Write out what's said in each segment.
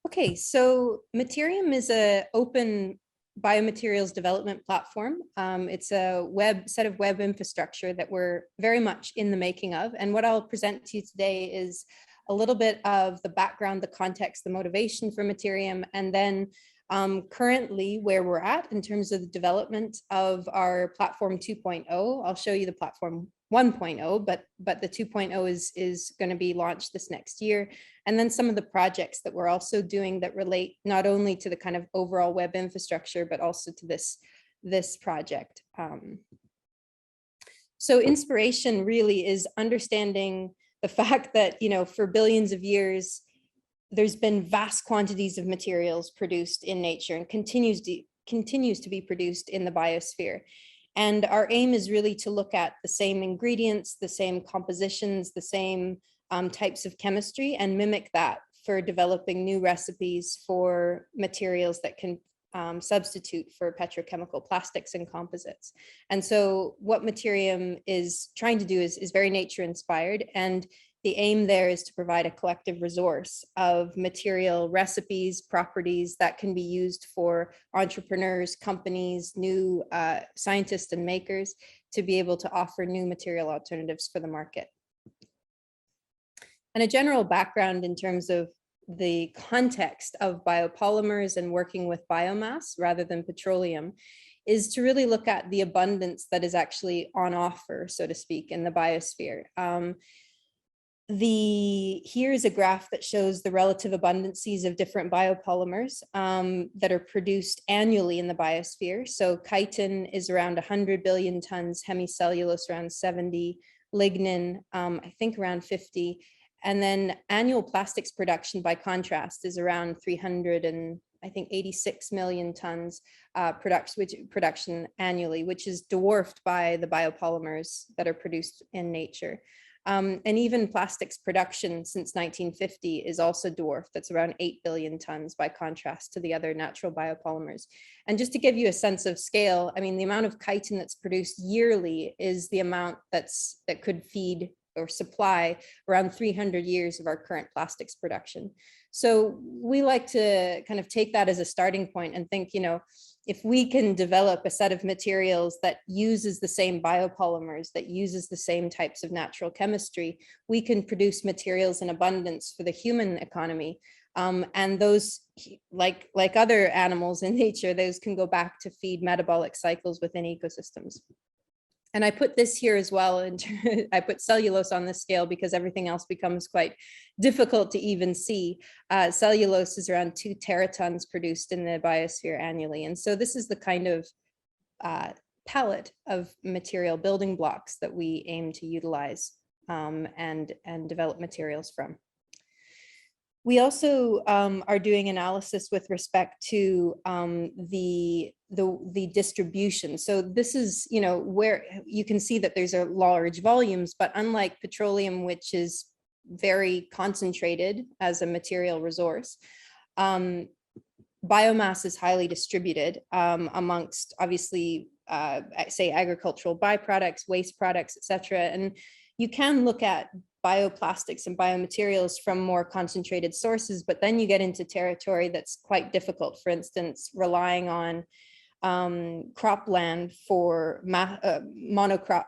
Okay, so Materiom is an open biomaterials development platform. It's a set of web infrastructure that we're very much in the making of. And what I'll present to you today is a little bit of the background, the context, the motivation for Materiom, and then currently where we're at in terms of the development of our platform 2.0. I'll show you the platform 1.0, but the 2.0 is going to be launched this next year. And then some of the projects that we're also doing that relate not only to the kind of overall web infrastructure, but also to this project. So inspiration really is understanding the fact that, you know, for billions of years, there's been vast quantities of materials produced in nature and continues to be produced in the biosphere. And our aim is really to look at the same ingredients, the same compositions, the same types of chemistry, and mimic that for developing new recipes for materials that can substitute for petrochemical plastics and composites. And so what Materiom is trying to do is very nature inspired, and the aim there is to provide a collective resource of material recipes, properties that can be used for entrepreneurs, companies, new scientists and makers to be able to offer new material alternatives for the market. And a general background in terms of the context of biopolymers and working with biomass rather than petroleum is to really look at the abundance that is actually on offer, so to speak, in the biosphere. Here's a graph that shows the relative abundances of different biopolymers that are produced annually in the biosphere. So chitin is around 100 billion tons, hemicellulose around 70, lignin, I think around 50. And then annual plastics production, by contrast, is around 300 and I think 86 million tons production annually, which is dwarfed by the biopolymers that are produced in nature. And even plastics production since 1950 is also dwarfed. That's around 8 billion tons by contrast to the other natural biopolymers. And just to give you a sense of scale, I mean, the amount of chitin that's produced yearly is the amount that could feed or supply around 300 years of our current plastics production. So we like to kind of take that as a starting point and think, you know, if we can develop a set of materials that uses the same biopolymers, that uses the same types of natural chemistry, we can produce materials in abundance for the human economy. And those, like other animals in nature, those can go back to feed metabolic cycles within ecosystems. And I put this here as well, and I put cellulose on this scale because everything else becomes quite difficult to even see. Cellulose is around 2 teratons produced in the biosphere annually. And so this is the kind of palette of material building blocks that we aim to utilize and develop materials from. We also are doing analysis with respect to the distribution. So this is, you know, where you can see that there's a large volumes, but unlike petroleum, which is very concentrated as a material resource, biomass is highly distributed amongst, obviously, say agricultural byproducts, waste products, etc. And you can look at bioplastics and biomaterials from more concentrated sources, but then you get into territory that's quite difficult. For instance, relying on cropland for monocropped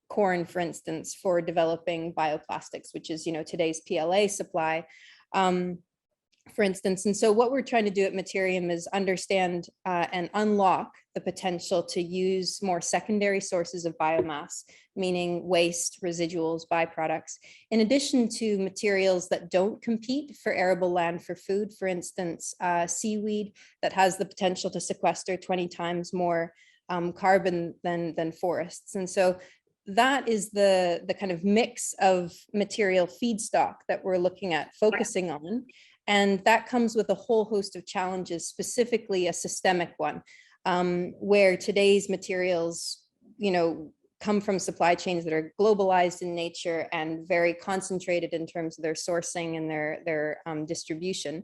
corn, for instance, for developing bioplastics, which is, you know, today's PLA supply, for instance. And so what we're trying to do at Materiom is understand and unlock the potential to use more secondary sources of biomass, meaning waste, residuals, byproducts, in addition to materials that don't compete for arable land for food. For instance, seaweed that has the potential to sequester 20 times more carbon than forests. And so that is the kind of mix of material feedstock that we're looking at focusing on. And that comes with a whole host of challenges, specifically a systemic one, where today's materials, you know, come from supply chains that are globalized in nature and very concentrated in terms of their sourcing and their distribution.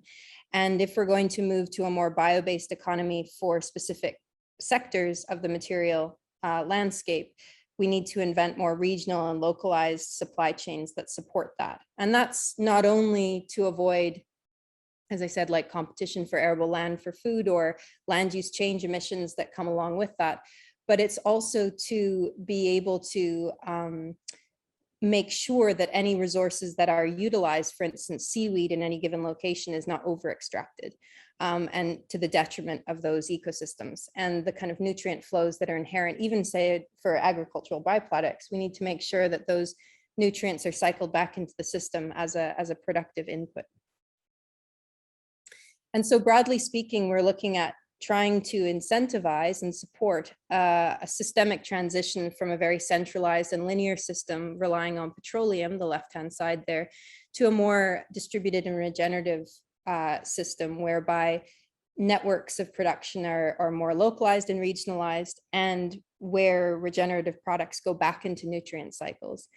And if we're going to move to a more bio-based economy for specific sectors of the material landscape, we need to invent more regional and localized supply chains that support that. And that's not only to avoid as I said, like competition for arable land for food or land use change emissions that come along with that. But it's also to be able to make sure that any resources that are utilized, for instance, seaweed in any given location, is not over extracted and to the detriment of those ecosystems and the kind of nutrient flows that are inherent, even say for agricultural byproducts. We need to make sure that those nutrients are cycled back into the system as a productive input. And so broadly speaking, we're looking at trying to incentivize and support a systemic transition from a very centralized and linear system relying on petroleum, the left-hand side there, to a more distributed and regenerative system whereby networks of production are more localized and regionalized, and where regenerative products go back into nutrient cycles.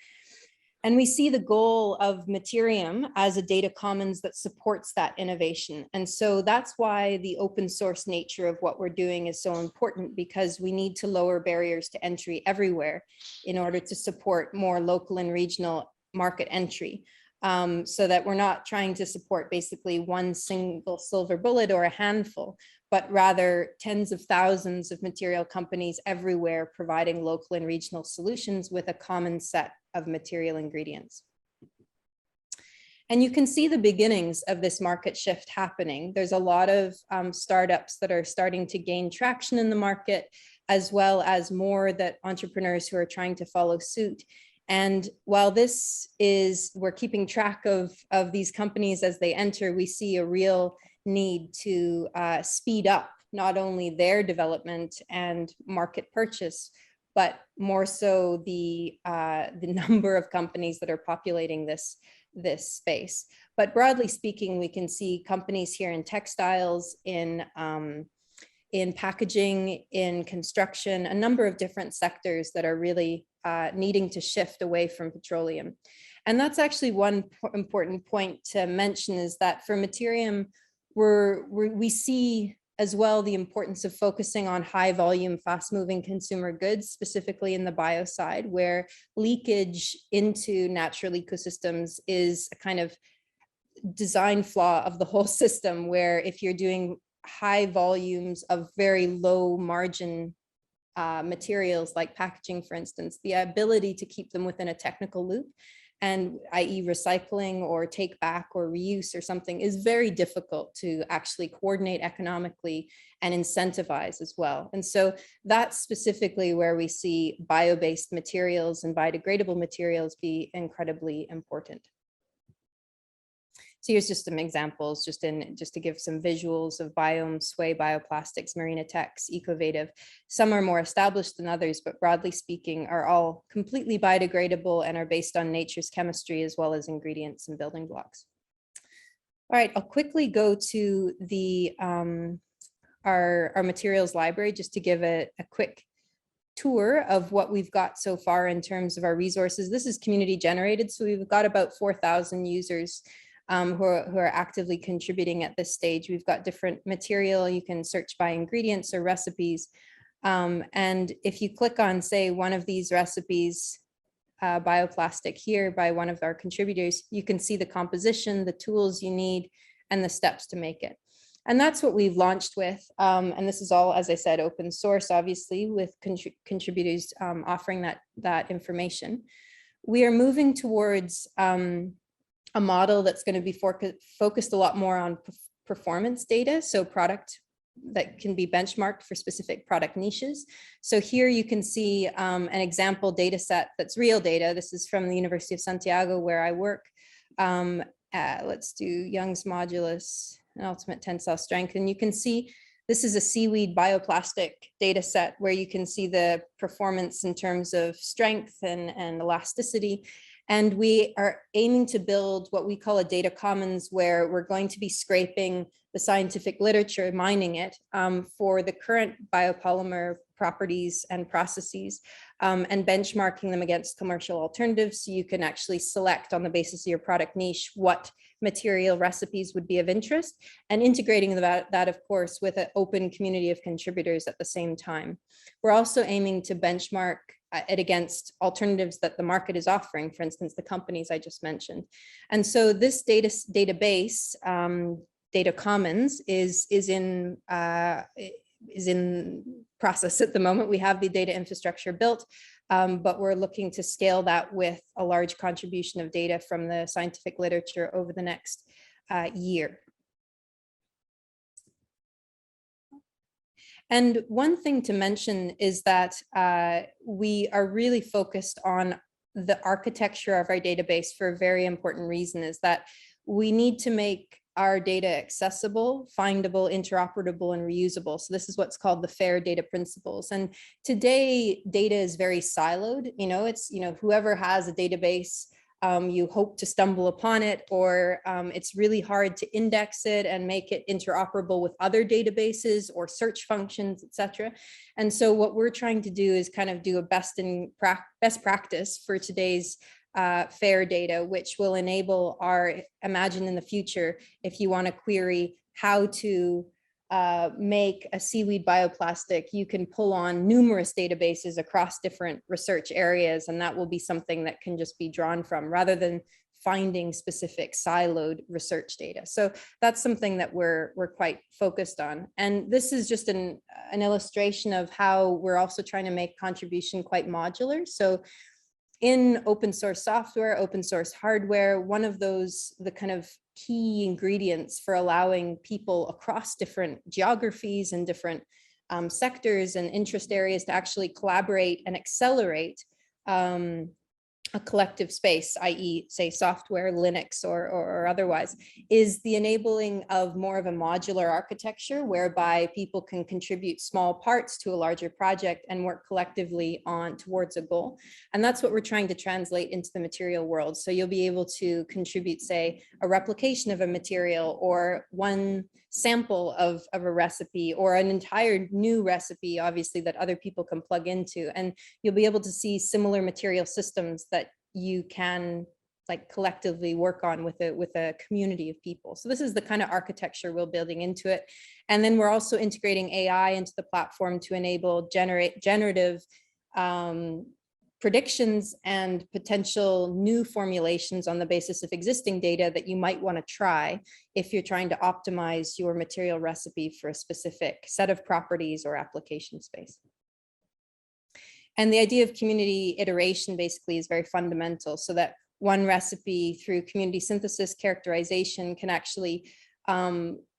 And we see the goal of Materiom as a data commons that supports that innovation. And so that's why the open source nature of what we're doing is so important, because we need to lower barriers to entry everywhere in order to support more local and regional market entry. So that we're not trying to support basically one single silver bullet or a handful, but rather tens of thousands of material companies everywhere providing local and regional solutions with a common set of material ingredients. And you can see the beginnings of this market shift happening. There's a lot of startups that are starting to gain traction in the market, as well as more that entrepreneurs who are trying to follow suit. And while this is, we're keeping track of these companies as they enter, we see a real need to speed up not only their development and market purchase, but more so the number of companies that are populating this space. But broadly speaking, we can see companies here in textiles, in packaging, in construction, a number of different sectors that are really needing to shift away from petroleum. And that's actually one important point to mention, is that for Materiom, we see as well the importance of focusing on high volume, fast moving consumer goods, specifically in the bio side, where leakage into natural ecosystems is a kind of design flaw of the whole system, where if you're doing high volumes of very low margin materials like packaging, for instance, the ability to keep them within a technical loop, and i.e. recycling or take back or reuse or something, is very difficult to actually coordinate economically and incentivize as well. And so that's specifically where we see bio-based materials and biodegradable materials be incredibly important. So here's just some examples, just to give some visuals of Biome, Sway, Bioplastics, Marinatex, Ecovative. Some are more established than others, but broadly speaking, are all completely biodegradable and are based on nature's chemistry as well as ingredients and building blocks. All right, I'll quickly go to the our materials library just to give a quick tour of what we've got so far in terms of our resources. This is community generated, so we've got about 4,000 users who are actively contributing at this stage. We've got different material. You can search by ingredients or recipes. And if you click on, say, one of these recipes, bioplastic here by one of our contributors, you can see the composition, the tools you need, and the steps to make it. And that's what we've launched with. And this is all, as I said, open source, obviously, with contributors offering that information. We are moving towards a model that's going to be focused a lot more on performance data, so product that can be benchmarked for specific product niches. So here you can see an example data set that's real data. This is from the University of Santiago, where I work. Let's do Young's modulus and ultimate tensile strength. And you can see this is a seaweed bioplastic data set where you can see the performance in terms of strength and elasticity. And we are aiming to build what we call a data commons, where we're going to be scraping the scientific literature, mining it for the current biopolymer properties and processes, and benchmarking them against commercial alternatives. So you can actually select on the basis of your product niche what material recipes would be of interest, and integrating that of course, with an open community of contributors at the same time. We're also aiming to benchmark it against alternatives that the market is offering, for instance, the companies I just mentioned. And so this database data commons is in process at the moment. We have the data infrastructure built, but we're looking to scale that with a large contribution of data from the scientific literature over the next year. And one thing to mention is that we are really focused on the architecture of our database for a very important reason, is that we need to make our data accessible, findable, interoperable, and reusable. So this is what's called the FAIR data principles. And today, data is very siloed. It's, whoever has a database, you hope to stumble upon it, or it's really hard to index it and make it interoperable with other databases or search functions, etc. And so what we're trying to do is kind of do a best practice for today's FAIR data, which will enable imagine in the future, if you want to query how to make a seaweed bioplastic, you can pull on numerous databases across different research areas, and that will be something that can just be drawn from, rather than finding specific siloed research data. So that's something that we're quite focused on. And this is just an illustration of how we're also trying to make contribution quite modular. So in open source software, open source hardware, one of those, the kind of key ingredients for allowing people across different geographies and different sectors and interest areas to actually collaborate and accelerate a collective space, i.e. say software, Linux or otherwise, is the enabling of more of a modular architecture whereby people can contribute small parts to a larger project and work collectively towards a goal. And that's what we're trying to translate into the material world. So you'll be able to contribute, say, a replication of a material or one sample of a recipe or an entire new recipe, obviously, that other people can plug into. And you'll be able to see similar material systems that you can collectively work on with a community of people. So this is the kind of architecture we're building into it. And then we're also integrating AI into the platform to enable generative predictions and potential new formulations on the basis of existing data that you might want to try if you're trying to optimize your material recipe for a specific set of properties or application space. And the idea of community iteration basically is very fundamental, so that one recipe through community synthesis characterization can actually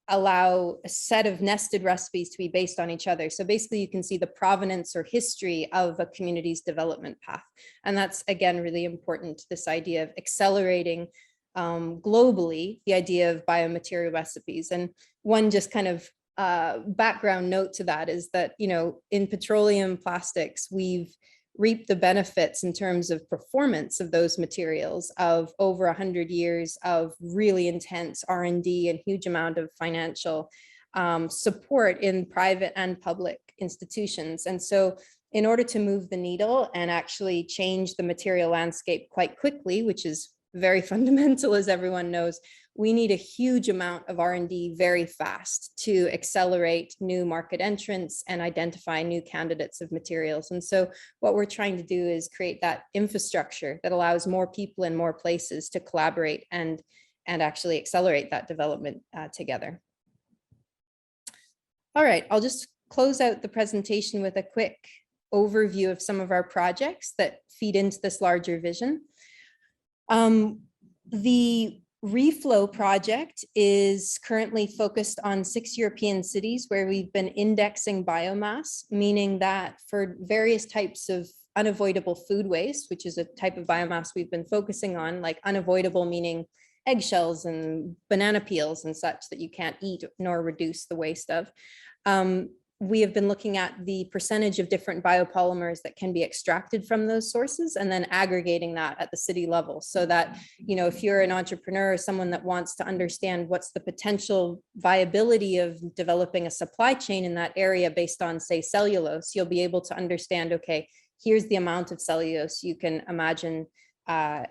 allow a set of nested recipes to be based on each other. So basically you can see the provenance or history of a community's development path. And that's, again, really important, this idea of accelerating globally the idea of biomaterial recipes. And one just kind of background note to that is that, in petroleum plastics, we've reap the benefits in terms of performance of those materials of over 100 years of really intense R&D and huge amount of financial support in private and public institutions. And so in order to move the needle and actually change the material landscape quite quickly, which is very fundamental, as everyone knows, we need a huge amount of R&D very fast to accelerate new market entrants and identify new candidates of materials. And so what we're trying to do is create that infrastructure that allows more people in more places to collaborate and actually accelerate that development together. All right, I'll just close out the presentation with a quick overview of some of our projects that feed into this larger vision. The Reflow project is currently focused on 6 European cities where we've been indexing biomass, meaning that for various types of unavoidable food waste, which is a type of biomass we've been focusing on, like unavoidable meaning eggshells and banana peels and such that you can't eat nor reduce the waste of. We have been looking at the percentage of different biopolymers that can be extracted from those sources and then aggregating that at the city level, so that, if you're an entrepreneur or someone that wants to understand what's the potential viability of developing a supply chain in that area based on, say, cellulose, you'll be able to understand, okay, here's the amount of cellulose you can imagine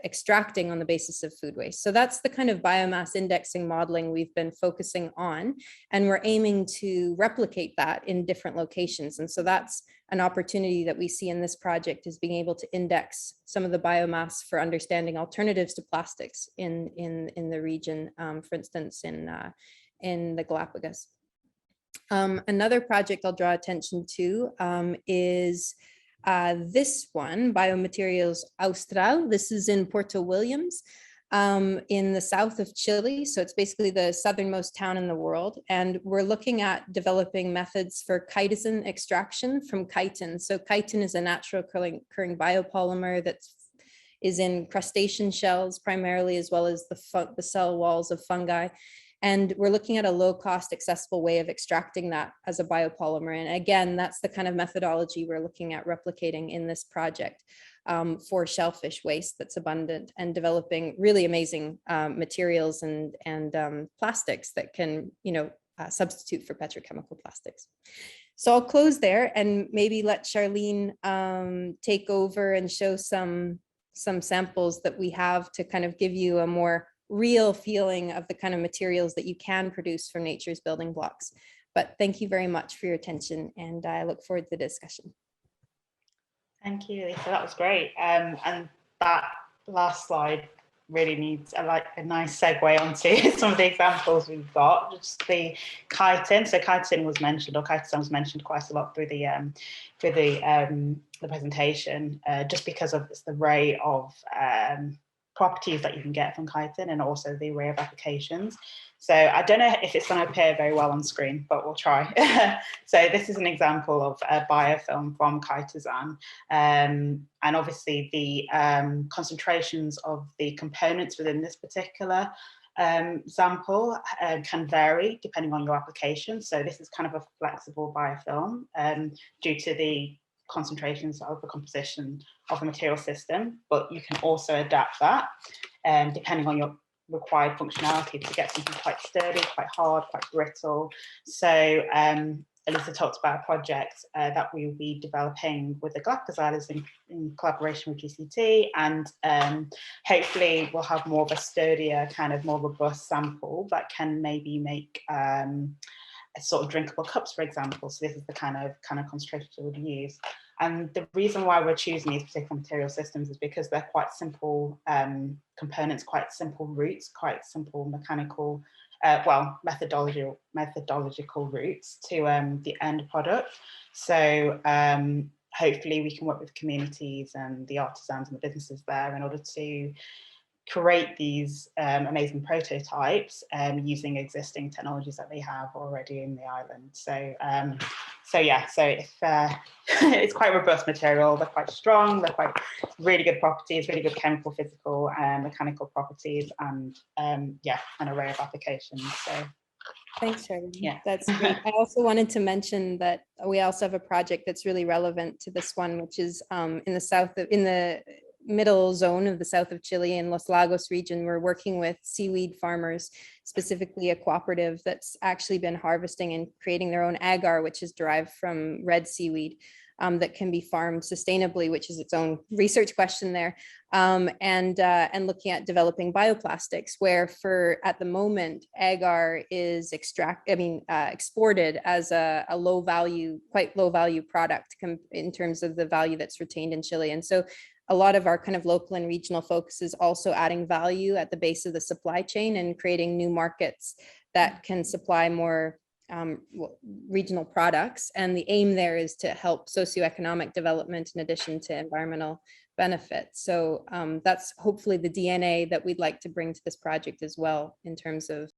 extracting on the basis of food waste. So that's the kind of biomass indexing modeling we've been focusing on, and we're aiming to replicate that in different locations. And so that's an opportunity that we see in this project, is being able to index some of the biomass for understanding alternatives to plastics in the region, for instance, in in the Galapagos. Another project I'll draw attention to is this one, Biomaterials Austral. This is in Porto Williams in the south of Chile. So it's basically the southernmost town in the world. And we're looking at developing methods for chitosan extraction from chitin. So chitin is a natural occurring biopolymer that is in crustacean shells primarily, as well as the cell walls of fungi. And we're looking at a low cost, accessible way of extracting that as a biopolymer. And again, that's the kind of methodology we're looking at replicating in this project for shellfish waste that's abundant, and developing really amazing materials and plastics that can, substitute for petrochemical plastics. So I'll close there and maybe let Charlene take over and show some samples that we have to kind of give you a more real feeling of the kind of materials that you can produce from nature's building blocks. But thank you very much for your attention, and I look forward to the discussion. Thank you, Lisa. That was great. And that last slide really needs a nice segue onto some of the examples we've got. Just the chitin. So chitin was mentioned, or chitosan was mentioned quite a lot through the presentation, just because of the array of properties that you can get from chitin, and also the array of applications. So I don't know if it's going to appear very well on screen, but we'll try. So this is an example of a biofilm from chitosan. And obviously the concentrations of the components within this particular sample can vary depending on your application. So this is kind of a flexible biofilm due to the concentrations of the composition of the material system, but you can also adapt that depending on your required functionality to get something quite sturdy, quite hard, quite brittle. So Alysia talked about a project that we will be developing with the Galapagos in collaboration with GCT, and hopefully we'll have more of a sturdier, kind of more robust sample that can maybe make sort of drinkable cups, for example. So this is the kind of concentration we would use. And the reason why we're choosing these particular material systems is because they're quite simple components, quite simple routes, quite simple mechanical, methodological routes to the end product. So hopefully we can work with communities and the artisans and the businesses there in order to create these amazing prototypes using existing technologies that they have already in the island. So if it's quite robust material, they're quite strong, they're quite really good properties, really good chemical, physical, mechanical properties, and an array of applications. So thanks, Charlene. Yeah, that's great. I also wanted to mention that we also have a project that's really relevant to this one, which is in the middle zone of the south of Chile in Los Lagos region. We're working with seaweed farmers, specifically a cooperative that's actually been harvesting and creating their own agar, which is derived from red seaweed, that can be farmed sustainably, which is its own research question there, and looking at developing bioplastics, where at the moment agar is exported as a quite low value product in terms of the value that's retained in Chile. And so a lot of our kind of local and regional focus is also adding value at the base of the supply chain and creating new markets that can supply more regional products. And the aim there is to help socioeconomic development in addition to environmental benefits. So that's hopefully the DNA that we'd like to bring to this project as well, in terms of